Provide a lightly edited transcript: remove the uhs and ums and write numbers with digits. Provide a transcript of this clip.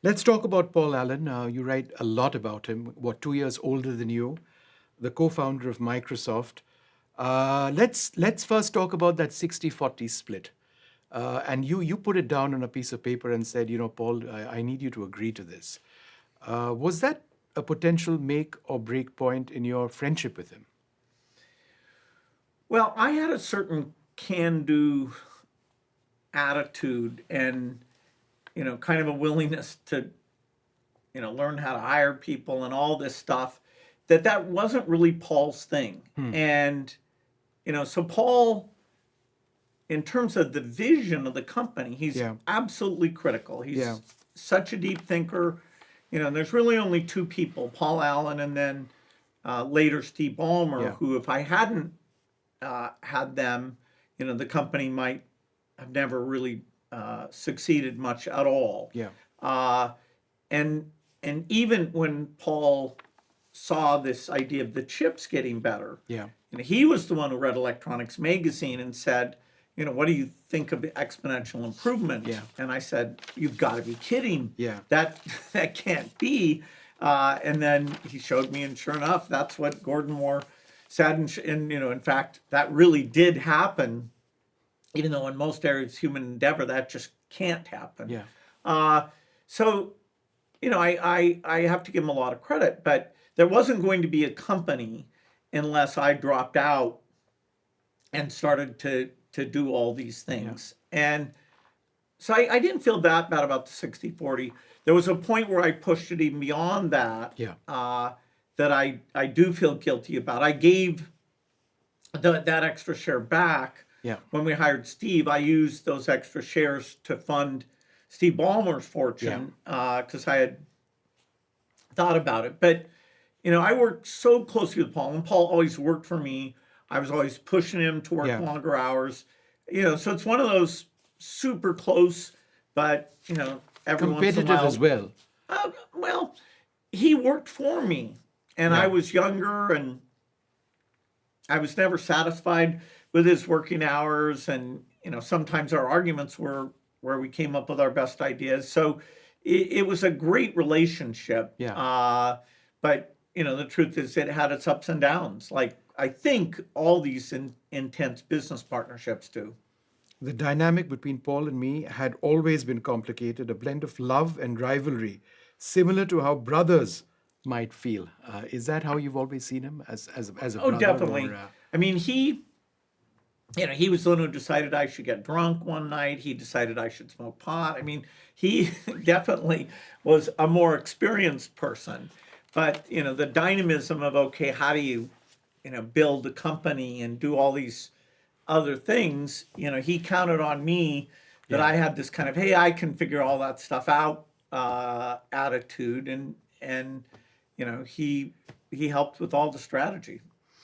Let's talk about Paul Allen. You write a lot about him. 2 years older than you, the co-founder of Microsoft. Let's first talk about that 60-40 split. And you put it down on a piece of paper and said, Paul, I need you to agree to this. Was that a potential make or break point in your friendship with him? Well, I had a certain can-do attitude and, kind of a willingness to, learn how to hire people and all this stuff, that wasn't really Paul's thing. And, so Paul, in terms of the vision of the company, he's absolutely critical. He's such a deep thinker. And there's really only two people, Paul Allen and then later Steve Ballmer, who if I hadn't had them, the company might have never really succeeded much at all. And even when Paul saw this idea of the chips getting better, he was the one who read Electronics Magazine and said, what do you think of the exponential improvement? And I said, you've got to be kidding. That can't be. And then he showed me, and sure enough, that's what Gordon Moore said. And in fact, that really did happen, even though in most areas of human endeavor, that just can't happen. So, I have to give him a lot of credit, but there wasn't going to be a company unless I dropped out and started to do all these things. And so I didn't feel that bad about the 60-40. There was a point where I pushed it even beyond that, that I do feel guilty about. I gave that extra share back when we hired Steve. I used those extra shares to fund Steve Ballmer's fortune because I had thought about it. But, I worked so closely with Paul, and Paul always worked for me. I was always pushing him to work longer hours. So it's one of those super close, but, every once in a while. Competitive as well. Well, he worked for me, and I was younger, and I was never satisfied with his working hours. And, sometimes our arguments were where we came up with our best ideas. So it was a great relationship. But, the truth is it had its ups and downs. Like I think all these intense business partnerships do. The dynamic between Paul and me had always been complicated, a blend of love and rivalry, similar to how brothers might feel. Is that how you've always seen him as a brother? Oh, definitely. I mean, he was the one who decided I should get drunk one night. He decided I should smoke pot. I mean, he definitely was a more experienced person. But, the dynamism of, okay, how do you, build a company and do all these other things, he counted on me that I had this kind of, hey, I can figure all that stuff out attitude. And he helped with all the strategy.